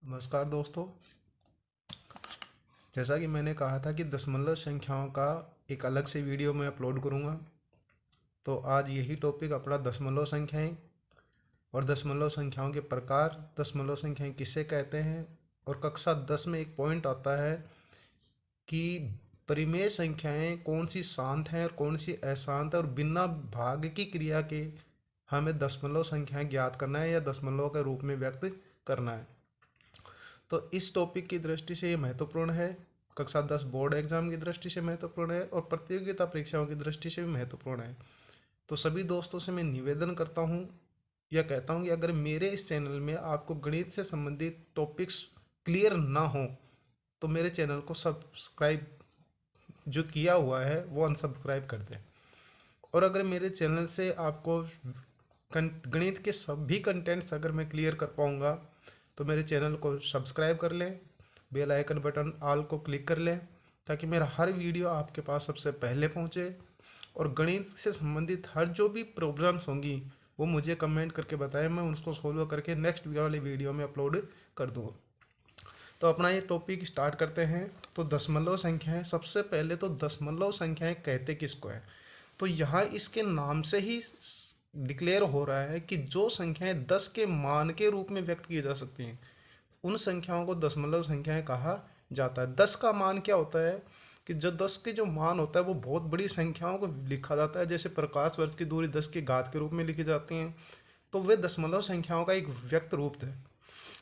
नमस्कार दोस्तों। जैसा कि मैंने कहा था कि दशमलव संख्याओं का एक अलग से वीडियो मैं अपलोड करूंगा, तो आज यही टॉपिक अपना दशमलव संख्याएं और दशमलव संख्याओं के प्रकार, दशमलव संख्याएं किसे कहते हैं। और कक्षा 10 में एक पॉइंट आता है कि परिमेय संख्याएं कौन सी शांत हैं और कौन सी अशांत है, और बिना भाग की क्रिया के हमें दशमलव संख्याएं ज्ञात करना है या दशमलव के रूप में व्यक्त करना है। तो इस टॉपिक की दृष्टि से ये महत्वपूर्ण है, कक्षा 10 बोर्ड एग्जाम की दृष्टि से महत्वपूर्ण है और प्रतियोगिता परीक्षाओं की दृष्टि से भी महत्वपूर्ण है। तो सभी दोस्तों से मैं निवेदन करता हूँ या कहता हूँ कि अगर मेरे इस चैनल में आपको गणित से संबंधित टॉपिक्स क्लियर ना हो तो मेरे चैनल को सब्सक्राइब जो किया हुआ है वो अनसब्सक्राइब कर दें। और अगर मेरे चैनल से आपको गणित के सभी कंटेंट्स अगर मैं क्लियर कर पाऊँगा तो मेरे चैनल को सब्सक्राइब कर लें, बेल आइकन बटन ऑल को क्लिक कर लें ताकि मेरा हर वीडियो आपके पास सबसे पहले पहुंचे। और गणित से संबंधित हर जो भी प्रॉब्लम्स होंगी वो मुझे कमेंट करके बताएं, मैं उसको सोल्व करके नेक्स्ट वाले वीडियो में अपलोड कर दूँ। तो अपना ये टॉपिक स्टार्ट करते हैं। तो दशमलव संख्याएं, सबसे पहले तो दशमलव संख्याएं कहते किसको है। तो यहाँ इसके नाम से ही डिक्लेयर हो रहा है कि जो संख्याएं 10 के मान के रूप में व्यक्त की जा सकती हैं उन संख्याओं को दशमलव संख्याएं कहा जाता है। 10 का मान क्या होता है कि जो 10 के जो मान होता है वो बहुत बड़ी संख्याओं को लिखा जाता है, जैसे प्रकाश वर्ष की दूरी 10 की घात के रूप में लिखी जाती हैं, तो वे दशमलव संख्याओं का एक व्यक्त रूप है।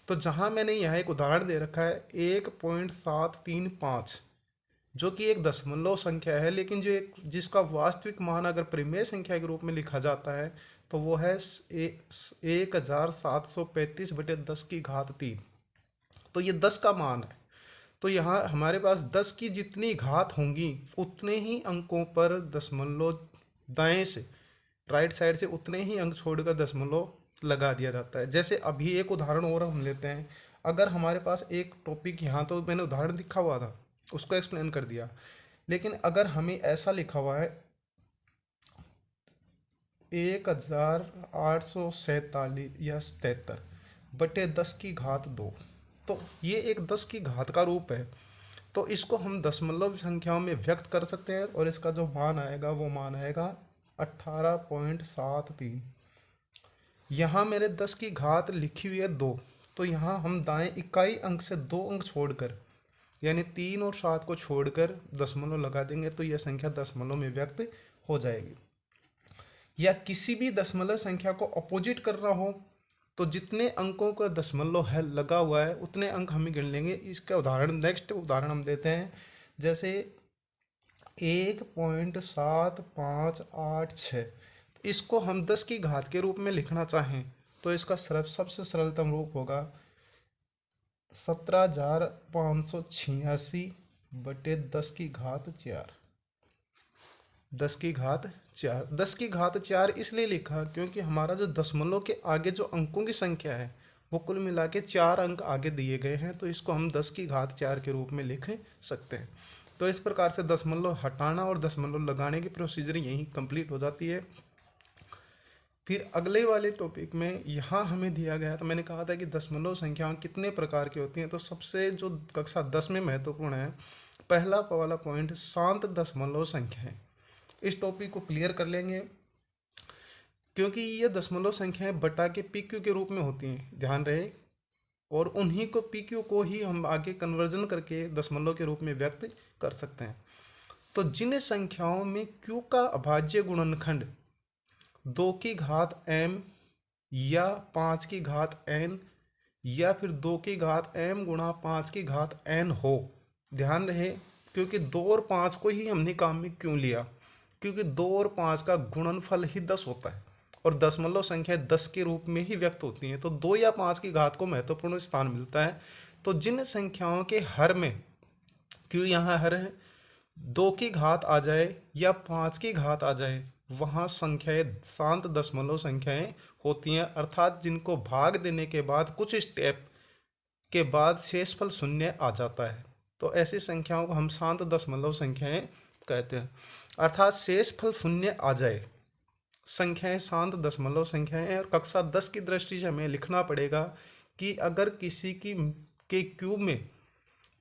तो जहाँ मैंने यहाँ एक उदाहरण दे रखा है 1.735, जो कि एक दशमलव संख्या है, लेकिन जो एक जिसका वास्तविक मान अगर परिमेय संख्या के रूप में लिखा जाता है तो वो है 1735/10 की घात 3। तो ये 10 का मान है। तो यहाँ हमारे पास 10 की जितनी घात होंगी उतने ही अंकों पर दशमलव दाएं से, राइट साइड से उतने ही अंक छोड़कर दशमलव लगा दिया जाता है। जैसे अभी एक उदाहरण और हम लेते हैं। अगर हमारे पास एक टॉपिक, यहाँ तो मैंने उदाहरण लिखा हुआ था उसको एक्सप्लेन कर दिया, लेकिन अगर हमें ऐसा लिखा हुआ है 1847 या 77/10 की घात 2, तो ये एक 10 की घात का रूप है। तो इसको हम दशमलव संख्याओं में व्यक्त कर सकते हैं और इसका जो मान आएगा वो मान आएगा 18.73। यहाँ मेरे 10 की घात लिखी हुई है 2, तो यहाँ हम दाएं इकाई अंक से 2 अंक छोड़कर, यानी 3 और 7 को छोड़कर दशमलव लगा देंगे तो यह संख्या दशमलव में व्यक्त हो जाएगी। या किसी भी दशमलव संख्या को अपोजिट करना हो तो जितने अंकों का दशमलव है लगा हुआ है उतने अंक हम ही गिन लेंगे। इसका उदाहरण, नेक्स्ट उदाहरण हम देते हैं। जैसे 1.7586, इसको हम 10 की घात के रूप में लिखना चाहें तो इसका सबसे सरलतम रूप होगा 17,586/10 की घात 4। 10 की घात 4, 10 की घात 4 इसलिए लिखा क्योंकि हमारा जो दशमलव के आगे जो अंकों की संख्या है वो कुल मिला के 4 अंक आगे दिए गए हैं, तो इसको हम 10 की घात 4 के रूप में लिख सकते हैं। तो इस प्रकार से दशमलव हटाना और दशमलव लगाने की प्रोसीजर यहीं कंप्लीट हो जाती है। फिर अगले वाले टॉपिक में यहाँ हमें दिया गया, तो मैंने कहा था कि दशमलव संख्याएं कितने प्रकार की होती हैं। तो सबसे जो कक्षा 10 में महत्वपूर्ण है, पहला वाला पॉइंट शांत दशमलव संख्याएं। इस टॉपिक को क्लियर कर लेंगे क्योंकि ये दशमलव संख्याएं बटा के पीक्यू के रूप में होती हैं, ध्यान रहे, और उन्हीं को पीक्यू को ही हम आगे कन्वर्जन करके दशमलव के रूप में व्यक्त कर सकते हैं। तो जिन संख्याओं में क्यू का अभाज्य गुणनखंड 2 की घात m या 5 की घात n या फिर 2 की घात m गुणा 5 की घात n हो, ध्यान रहे, क्योंकि 2 और 5 को ही हमने काम में क्यों लिया, क्योंकि 2 और 5 का गुणनफल ही 10 होता है और दशमलव संख्या 10 के रूप में ही व्यक्त होती हैं, तो 2 या 5 की घात को महत्वपूर्ण स्थान मिलता है। तो जिन संख्याओं के हर में, क्यों यहाँ हर है, 2 की घात आ जाए या 5 की घात आ जाए, वहाँ संख्याएं शांत दशमलव संख्याएं होती हैं, अर्थात जिनको भाग देने के बाद कुछ स्टेप के बाद शेषफल शून्य आ जाता है, तो ऐसी संख्याओं को हम शांत दशमलव संख्याएं कहते हैं। अर्थात शेषफल शून्य आ जाए, संख्याएं शांत दशमलव संख्याएं हैं। और कक्षा 10 की दृष्टि से हमें लिखना पड़ेगा कि अगर किसी की के क्यूब में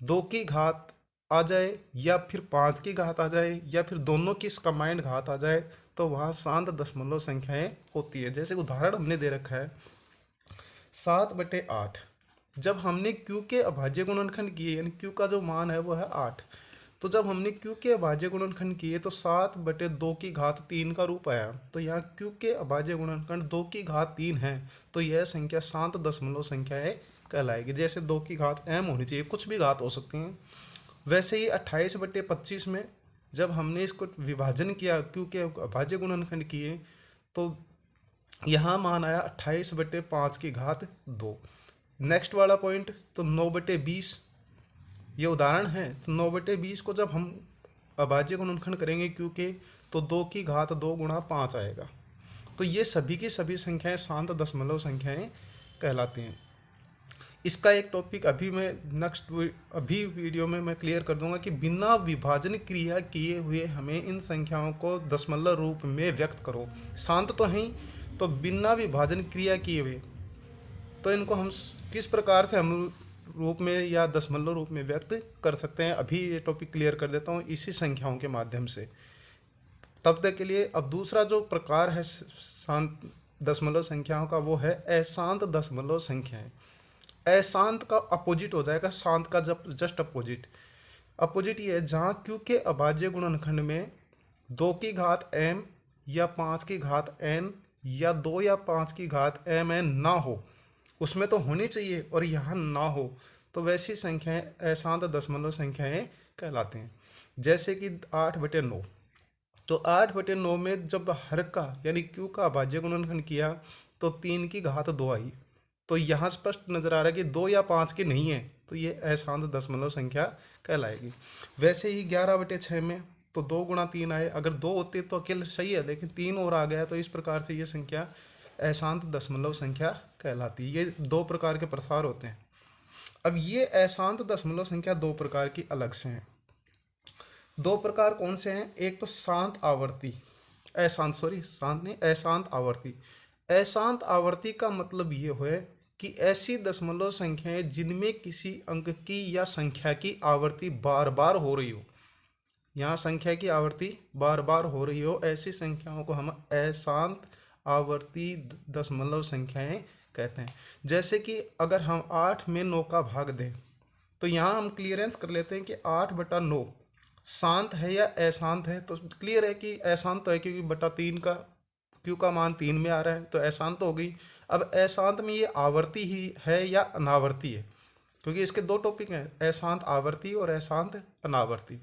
2 की घात आ जाए या फिर 5 की घात आ जाए या फिर दोनों की कंबाइंड घात आ जाए तो वहाँ शांत दशमलव संख्याएं होती है। जैसे उदाहरण हमने दे रखा है 7/8। जब हमने क्यू के अभाज्य गुणनखंड किए यानी क्यू का जो मान है वो है 8, तो जब हमने क्यू के अभाज्य गुणनखंड किए तो 7/2 की घात 3 का रूप आया। तो यहाँ क्यू के अभाज्य गुणनखंड 2 की घात 3 है, तो यह संख्या शांत दशमलव संख्याएं कहलाएगी। जैसे 2 की घात m होनी चाहिए, कुछ भी घात हो सकती हैं। वैसे ही 28/25 में जब हमने इसको विभाजन किया, क्यू के अभाज्य गुणनखंड किए, तो यहाँ मान आया 28/5 की घात 2। नेक्स्ट वाला पॉइंट, तो 9/20 ये उदाहरण है। तो 9/20 को जब हम अभाज्य गुणनखंड करेंगे क्यू के, तो 2 की घात 2 गुणा 5 आएगा। तो ये सभी की सभी संख्याएं शांत दशमलव संख्याएं कहलाती हैं। इसका एक टॉपिक अभी मैं अभी वीडियो में मैं क्लियर कर दूंगा कि बिना विभाजन क्रिया किए हुए हमें इन संख्याओं को दशमलव रूप में व्यक्त करो। शांत तो हैं, तो बिना विभाजन क्रिया किए हुए तो इनको हम किस प्रकार से हम रूप में या दशमलव रूप में व्यक्त कर सकते हैं, अभी ये टॉपिक क्लियर कर देता हूँ इसी संख्याओं के माध्यम से। तब तक के लिए अब दूसरा जो प्रकार है शांत दशमलव संख्याओं का, वो है अशांत दशमलव संख्याएं। अशांत का अपोजिट हो जाएगा शांत का, जब जस्ट अपोजिट। अपोजिट ये है जहाँ क्यू के अभाज्य गुणनखंड में 2 की घात m या 5 की घात n या 2 या 5 की घात mn ना हो, उसमें तो होनी चाहिए और यहाँ ना हो, तो वैसी संख्याएं अशांत दशमलव संख्याएं कहलाते हैं। जैसे कि 8/9, तो 8/9 में जब हर का यानी क्यू का अभाज्य गुणनखंड किया तो 3 की घात 2 आई, तो यहाँ स्पष्ट नजर आ रहा है कि 2 या 5 की नहीं है, तो ये अशांत दशमलव संख्या कहलाएगी। वैसे ही 11/6 में तो 2 गुणा 3 आए, अगर 2 होते तो अकेले सही है, लेकिन 3 और आ गया, तो इस प्रकार से ये संख्या अशांत दशमलव संख्या कहलाती है। ये 2 प्रकार के प्रसार होते हैं। अब ये अशांत दशमलव संख्या 2 प्रकार की अलग से हैं। 2 प्रकार कौन से हैं? एक तो शांत आवर्ती, अशांत आवर्ती। अशांत आवर्ती का मतलब ये है कि ऐसी दशमलव संख्याएं जिनमें किसी अंक की या संख्या की आवर्ती बार बार हो रही हो, यहाँ संख्या की आवर्ती बार बार हो रही हो, ऐसी संख्याओं को हम अशांत आवर्ती दशमलव संख्याएं कहते हैं। जैसे कि अगर हम 8 में 9 का भाग दें, तो यहाँ हम क्लियरेंस कर लेते हैं कि 8/9 शांत है या अशांत है। तो क्लियर है कि अशांत तो है, क्योंकि बटा 3 का क्यू का मान 3 में आ रहा है, तो अशांत हो गई। अब अशांत में ये आवर्ती ही है या अनावर्ती है, क्योंकि इसके 2 टॉपिक हैं, अशांत आवर्ती और अशांत अनावर्ती।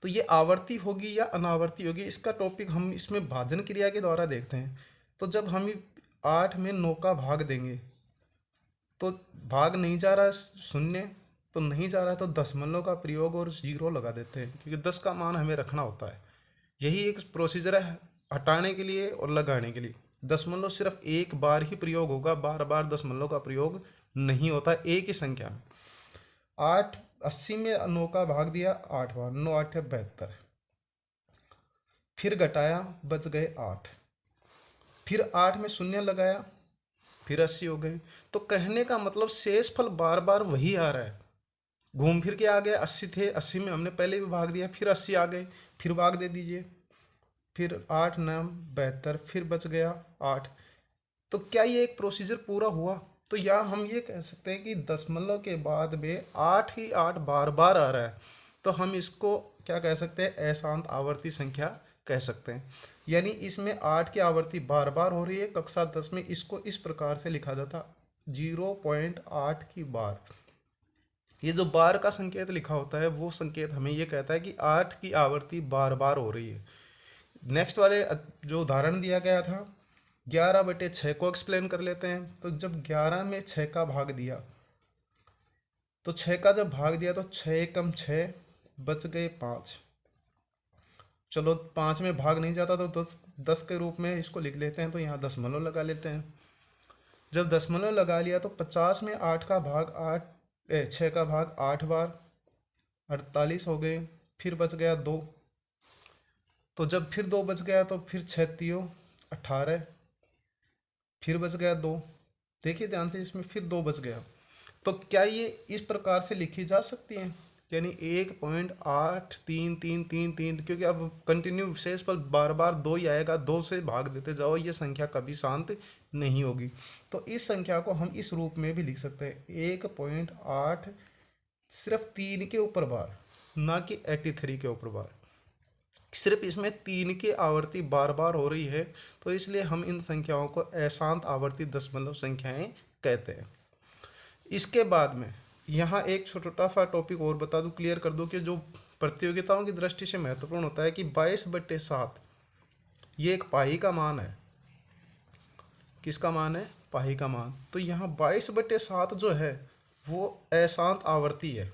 तो ये आवर्ती होगी या अनावर्ती होगी, इसका टॉपिक हम इसमें भाजन क्रिया के द्वारा देखते हैं। तो जब हम 8 में 9 का भाग देंगे, तो भाग नहीं जा रहा है शून्य, तो नहीं जा रहा है, तो दशमलव का प्रयोग और 0 लगा देते हैं, क्योंकि 10 का मान हमें रखना होता है। यही एक प्रोसीजर है हटाने के लिए और लगाने के लिए। दशमलव सिर्फ एक बार ही प्रयोग होगा, बार बार दशमलव का प्रयोग नहीं होता एक ही संख्या में। 80 में 9 का भाग दिया 8 बार, 9 8 72, फिर घटाया बच गए 8, फिर 8 में शून्य लगाया, फिर 80 हो गए। तो कहने का मतलब शेष फल बार बार वही आ रहा है, घूम फिर के आ गए। 80 थे, 80 में हमने पहले भी भाग दिया, फिर 80 आ गए, फिर भाग दे दीजिए, फिर 8 9 72, फिर बच गया 8। तो क्या ये एक प्रोसीजर पूरा हुआ? तो या हम ये कह सकते हैं कि दशमलव के बाद में 8 ही 8 बार बार आ रहा है, तो हम इसको क्या कह सकते हैं? अशांत आवर्ती संख्या कह सकते हैं। यानी इसमें 8 की आवर्ती बार बार हो रही है। कक्षा 10 में इसको इस प्रकार से लिखा जाता 0.8 की बार। ये जो बार का संकेत लिखा होता है, वो संकेत हमें ये कहता है कि 8 की आवर्ती बार बार हो रही है। नेक्स्ट वाले जो उदाहरण दिया गया था 11/6 को एक्सप्लेन कर लेते हैं। तो जब 11 में 6 का भाग दिया, तो 6 का जब भाग दिया तो 6 एकम 6, बच गए 5। चलो 5 में भाग नहीं जाता तो 10 के रूप में इसको लिख लेते हैं, तो यहाँ दशमलव लगा लेते हैं। जब दशमलव लगा लिया तो 50 में 8 का भाग 6 का भाग 8 बार, 48 हो गए, फिर बच गया 2। तो जब फिर 2 बच गया तो फिर 6 3 18, फिर बच गया 2। देखिए ध्यान से, इसमें फिर 2 बच गया। तो क्या ये इस प्रकार से लिखी जा सकती है, यानी 1.833333, क्योंकि अब कंटिन्यू विशेष पर बार बार 2 ही आएगा, 2 से भाग देते जाओ, ये संख्या कभी शांत नहीं होगी। तो इस संख्या को हम इस रूप में भी लिख सकते हैं 1.8 सिर्फ 3 के ऊपर बार, ना कि 83 के ऊपर बार। सिर्फ इसमें 3 की आवर्ती बार बार हो रही है, तो इसलिए हम इन संख्याओं को अशांत आवर्ती दशमलव संख्याएं कहते हैं। इसके बाद में यहाँ एक छोटा सा टॉपिक और बता दूं, क्लियर कर दूं कि जो प्रतियोगिताओं की दृष्टि से महत्वपूर्ण होता है कि 22/7 ये एक पाई का मान है। किसका मान है? पाई का मान। तो यहाँ 22/7 जो है वो अशांत आवर्ती है,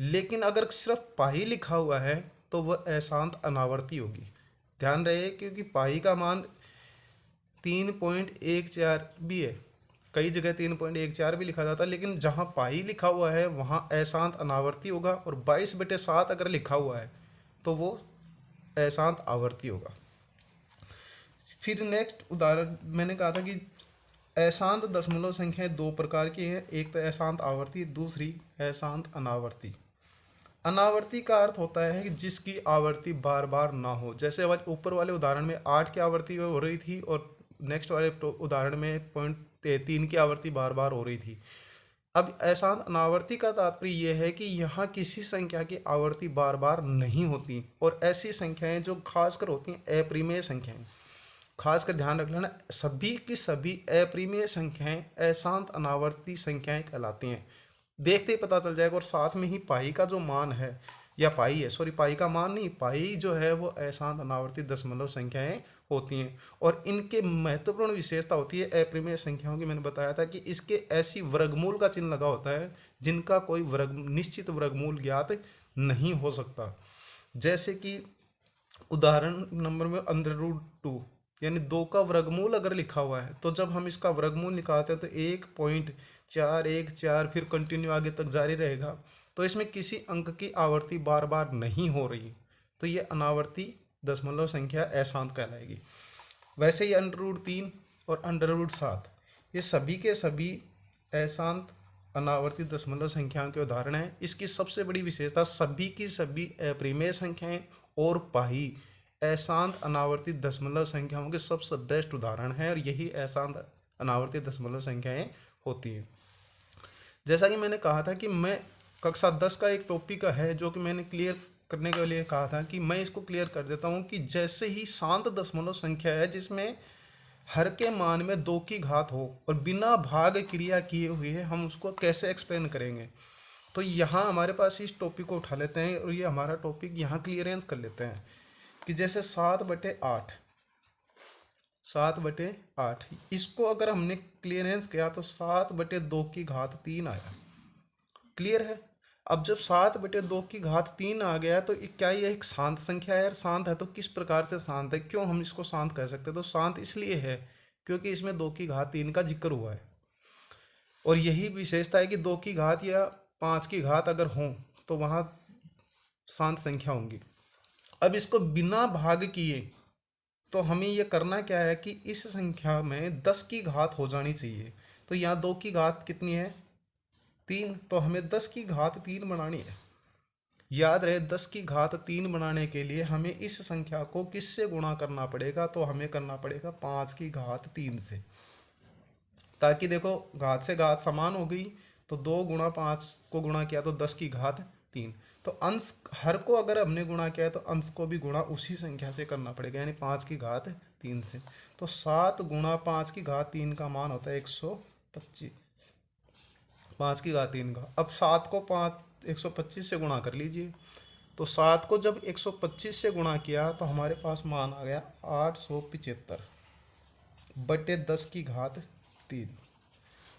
लेकिन अगर सिर्फ पाई लिखा हुआ है तो वह अशांत अनावर्ती होगी। ध्यान रहे, क्योंकि पाई का मान 3.14 भी है, कई जगह 3.14 भी लिखा जाता है, लेकिन जहाँ पाई लिखा हुआ है वहाँ अशांत अनावर्ती होगा, और 22/7 अगर लिखा हुआ है तो वो अशांत आवर्ती होगा। फिर नेक्स्ट उदाहरण मैंने कहा था कि अशांत दशमलव संख्याएं 2 प्रकार की हैं, एक तो अशांत आवर्ती, दूसरी अशांत अनावर्ती। अनावर्ती का अर्थ होता है कि जिसकी आवर्ती बार बार ना हो। जैसे ऊपर वाले उदाहरण में 8 की आवर्ती हो रही थी, और नेक्स्ट वाले उदाहरण में 0.3 की आवर्ती बार बार हो रही थी। अब अशांत अनावर्ती का तात्पर्य यह है कि यहाँ किसी संख्या की आवर्ती बार बार नहीं होती, और ऐसी संख्याएं जो खासकर होती हैं अप्रिमेय संख्याएं, खासकर ध्यान रख लेना, सभी की सभी अप्रिमेय संख्याएं अशांत अनावर्ती संख्याएं कहलाती हैं। देखते ही पता चल जाएगा। और साथ में ही पाई का जो मान है, या पाई है, सॉरी पाई का मान नहीं, पाई जो है वो अशांत अनावर्ती दशमलव संख्याएं होती हैं, और इनके महत्वपूर्ण विशेषता होती है अप्रिमेय संख्याओं की। मैंने बताया था कि इसके ऐसी वर्गमूल का चिन्ह लगा होता है जिनका कोई निश्चित वर्गमूल ज्ञात नहीं हो सकता। जैसे कि उदाहरण नंबर में √2, यानी 2 का वर्गमूल अगर लिखा हुआ है, तो जब हम इसका वर्गमूल निकालते हैं तो 1.414 फिर कंटिन्यू आगे तक जारी रहेगा, तो इसमें किसी अंक की आवर्ती बार बार नहीं हो रही, तो ये अनावर्ती दशमलव संख्या अशांत कहलाएगी। वैसे ही √3 और √7 ये सभी के सभी अशांत अनावर्ती दशमलव संख्याओं के उदाहरण हैं। इसकी सबसे बड़ी विशेषता सभी की सभी अप्रिमेय संख्याएं और पाई अशांत अनावर्ती दशमलव संख्याओं के सबसे बेस्ट उदाहरण है, और यही अशांत अनावर्ती दशमलव संख्याएं होती हैं। जैसा कि मैंने कहा था कि मैं कक्षा 10 का एक टॉपिक है जो कि मैंने क्लियर करने के लिए कहा था, कि मैं इसको क्लियर कर देता हूं कि जैसे ही शांत दशमलव संख्या है जिसमें हर के मान में 2 की घात हो और बिना भाग क्रिया किए हुए है, हम उसको कैसे एक्सप्लेन करेंगे। तो यहाँ हमारे पास इस टॉपिक को उठा लेते हैं, और ये हमारा टॉपिक यहाँ क्लियरेंस कर लेते हैं कि जैसे 7/8, 7/8 इसको अगर हमने क्लियरेंस किया तो 7/2 की घात 3 आया। क्लियर है। अब जब 7/2 की घात 3 आ गया तो क्या ये एक शांत संख्या है? यार शांत है तो किस प्रकार से शांत है, क्यों हम इसको शांत कह सकते हैं? तो शांत इसलिए है क्योंकि इसमें 2 की घात 3 का जिक्र हुआ है, और यही विशेषता है कि 2 की घात या 5 की घात अगर हो तो वहाँ शांत संख्या होंगी। अब इसको बिना भाग किए तो हमें ये करना क्या है कि इस संख्या में 10 की घात हो जानी चाहिए। तो यहाँ 2 की घात कितनी है? 3, तो हमें 10 की घात 3 बनानी है। याद रहे 10 की घात 3 बनाने के लिए हमें इस संख्या को किससे गुणा करना पड़ेगा? तो हमें करना पड़ेगा 5 की घात 3 से, ताकि देखो घात से घात समान हो गई, तो 2 गुणा 5 को गुणा किया तो 10 की घात 3। तो अंश हर को अगर हमने गुणा किया है तो अंश को भी गुणा उसी संख्या से करना पड़ेगा, यानी 5 की घात 3 से। तो 7 गुणा 5 की घात 3 का मान होता है 125, 5 की घात 3 का। अब 7 को 125 से गुणा कर लीजिए, तो 7 को जब 125 से गुणा किया तो हमारे पास मान आ गया 875/10 की घात 3।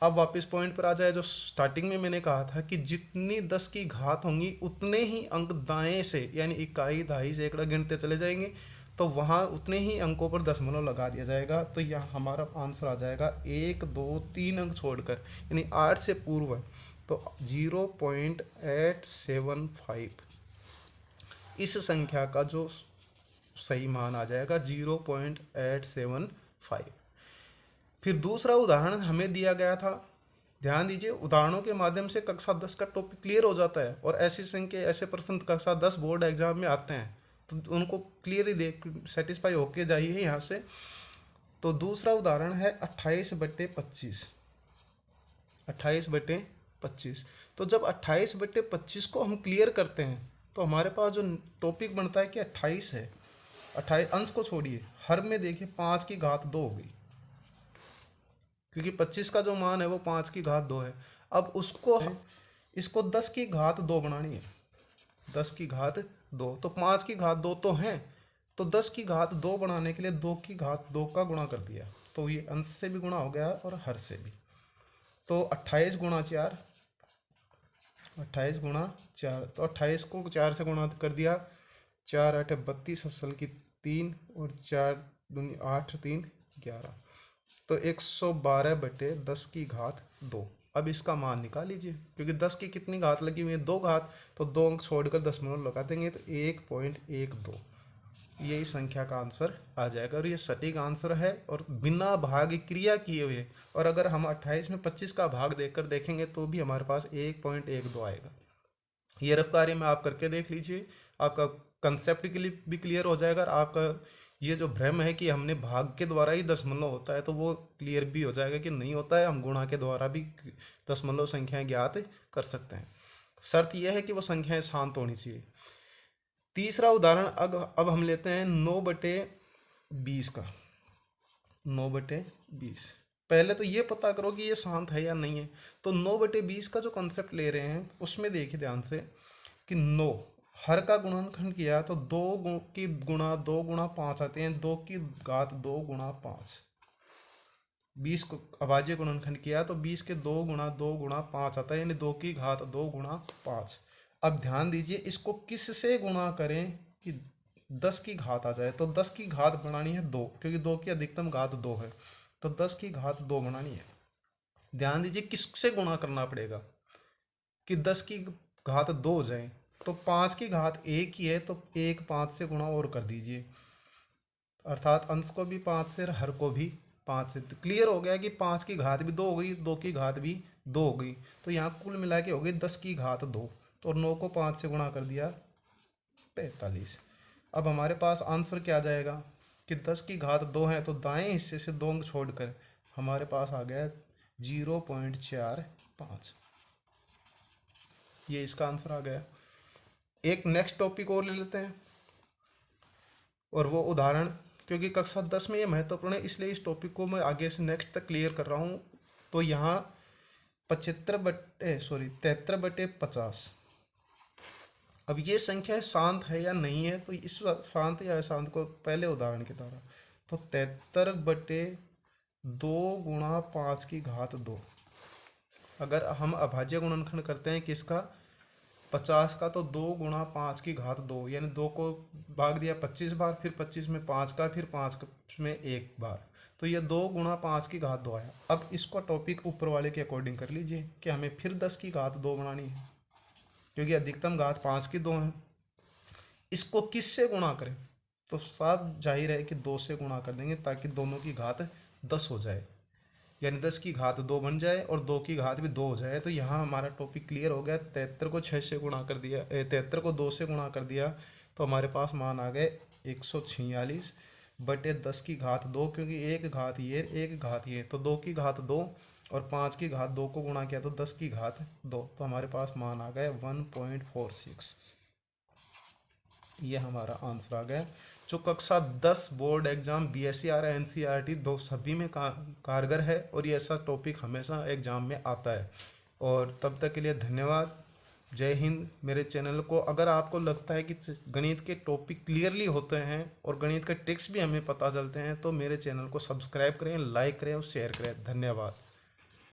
अब वापस पॉइंट पर आ जाए, जो स्टार्टिंग में मैंने कहा था कि जितनी 10 की घात होंगी उतने ही अंक दाएं से, यानी इकाई, दहाई, सैकड़ा गिनते चले जाएंगे, तो वहाँ उतने ही अंकों पर दशमलव लगा दिया जाएगा। तो यहाँ हमारा आंसर आ जाएगा 1, 2, 3 अंक छोड़कर, यानी 8 से पूर्व है तो 0.875 इस संख्या का जो सही मान आ जाएगा 0.875। फिर दूसरा उदाहरण हमें दिया गया था ध्यान दीजिए, उदाहरणों के माध्यम से कक्षा 10 का टॉपिक क्लियर हो जाता है, और ऐसी संख्या ऐसे प्रश्न कक्षा 10 बोर्ड एग्जाम में आते हैं, तो उनको क्लियरली देख सेटिस्फाई होके जाइए यहाँ से। तो दूसरा उदाहरण है 28/25। 28/25। तो जब 28/25 को हम क्लियर करते हैं तो हमारे पास जो टॉपिक बनता है कि 28 है। 28 अंश को छोड़िए, हर में देखिए 5 की घात 2 हो गई, क्योंकि 25 का जो मान है वो 5 की घात 2 है। अब इसको 10 की घात 2 बनानी है। 10 की घात 2, तो 5 की घात 2 तो है, तो 10 की घात 2 बनाने के लिए 2 की घात 2 का गुणा कर दिया, तो ये अंश से भी गुणा हो गया और हर से भी। तो 28 गुणा 4, 28 गुणा 4, तो 28 को 4 से गुणा कर दिया, 4 8 32 असल की 3 और 4 दूनी 8 3 11, तो 112/10 की घात 2। अब इसका मान निकाल लीजिए, क्योंकि 10 की कितनी घात लगी हुई है, 2 घात, तो 2 अंक छोड़कर दशमलव लगा देंगे तो 1.12, यही संख्या का आंसर आ जाएगा। और ये सटीक आंसर है और बिना भाग क्रिया किए हुए। और अगर हम 28 में 25 का भाग देकर देखेंगे तो भी हमारे पास 1.12 आएगा। ये रफ कार्य में आप करके देख लीजिए, आपका कंसेप्ट के लिए भी क्लियर हो जाएगा, और आपका ये जो भ्रम है कि हमने भाग के द्वारा ही दशमलव होता है, तो वो क्लियर भी हो जाएगा कि नहीं होता है, हम गुणा के द्वारा भी दशमलव संख्याएं ज्ञात कर सकते हैं। शर्त यह है कि वो संख्याएं शांत होनी चाहिए। तीसरा उदाहरण अब हम लेते हैं 9/20 का। 9/20, पहले तो ये पता करो कि ये शांत है या नहीं है। तो 9/20 का जो कॉन्सेप्ट ले रहे हैं उसमें देखिए ध्यान से कि 9 हर का गुणनखंड किया तो 2 की गुणा 2 गुणा 5 आते हैं, 2 की घात 2 गुणा 5। 20 को अभाज्य गुणनखंड किया तो 20 के 2 गुणा 2 गुणा 5 आता है, यानी 2 की घात 2 गुणा 5। अब ध्यान दीजिए, इसको किससे गुणा करें कि 10 की घात आ जाए। तो 10 की घात बनानी है 2, क्योंकि 2 की अधिकतम घात 2 है, तो 10 की घात 2 बनानी है। ध्यान दीजिए किससे गुणा करना पड़ेगा कि 10 की घात 2 हो जाए। तो 5 की घात 1 ही है, तो 1 5 से गुणा और कर दीजिए, अर्थात अंश को भी 5 से और हर को भी 5 से। तो क्लियर हो गया कि 5 की घात भी 2 हो गई, 2 की घात भी 2 हो गई, तो यहाँ कुल मिला के हो गई 10 की घात 2। तो 9 को 5 से गुणा कर दिया 45। अब हमारे पास आंसर क्या आ जाएगा कि 10 की घात 2 है, तो दाएं हिस्से से 2 अंक छोड़कर हमारे पास आ गया 0.45। ये इसका आंसर आ गया। एक नेक्स्ट टॉपिक और ले लेते हैं, और वो उदाहरण, क्योंकि कक्षा 10 में ये महत्वपूर्ण है इसलिए इस टॉपिक को मैं आगे से नेक्स्ट तक क्लियर कर रहा हूँ। तो यहाँ 73/50। अब ये संख्या शांत है या नहीं है, तो इस शांत या अशांत को पहले उदाहरण के द्वारा, तो 73/2 गुणा 5 की घात 2। अगर हम अभाज्य गुणनखंड करते हैं किसका, 50 का, तो 2 गुणा 5 की घात 2, यानी 2 को भाग दिया 25 बार, फिर 25 में 5 का, फिर 5 में 1 बार, तो ये 2 गुणा 5 की घात 2 आया। अब इसको टॉपिक ऊपर वाले के अकॉर्डिंग कर लीजिए कि हमें फिर 10 की घात 2 बनानी है, क्योंकि अधिकतम घात 5 की 2 है। इसको किससे गुणा करें, तो साफ जाहिर है कि 2 से गुणा कर देंगे ताकि दोनों की घात 10 हो जाए, यानी 10 की घात 2 बन जाए और 2 की घात भी 2 हो जाए। तो यहाँ हमारा टॉपिक क्लियर हो गया। 73 को 6 से गुणा कर दिया, 73 को 2 से गुणा कर दिया, तो हमारे पास मान आ गए 146/10 की घात 2, क्योंकि एक घात ये एक घात ये, तो 2 की घात 2 और 5 की घात 2 को गुणा किया तो 10 की घात 2, तो हमारे पास मान आ गए 1.46। ये हमारा आंसर आ गया, जो कक्षा 10 बोर्ड एग्जाम BSc और NCERT दो सभी में कारगर है, और ये ऐसा टॉपिक हमेशा एग्जाम में आता है। और तब तक के लिए धन्यवाद, जय हिंद। मेरे चैनल को अगर आपको लगता है कि गणित के टॉपिक क्लियरली होते हैं और गणित के ट्रिक्स भी हमें पता चलते हैं, तो मेरे चैनल को सब्सक्राइब करें, लाइक करें और शेयर करें। धन्यवाद।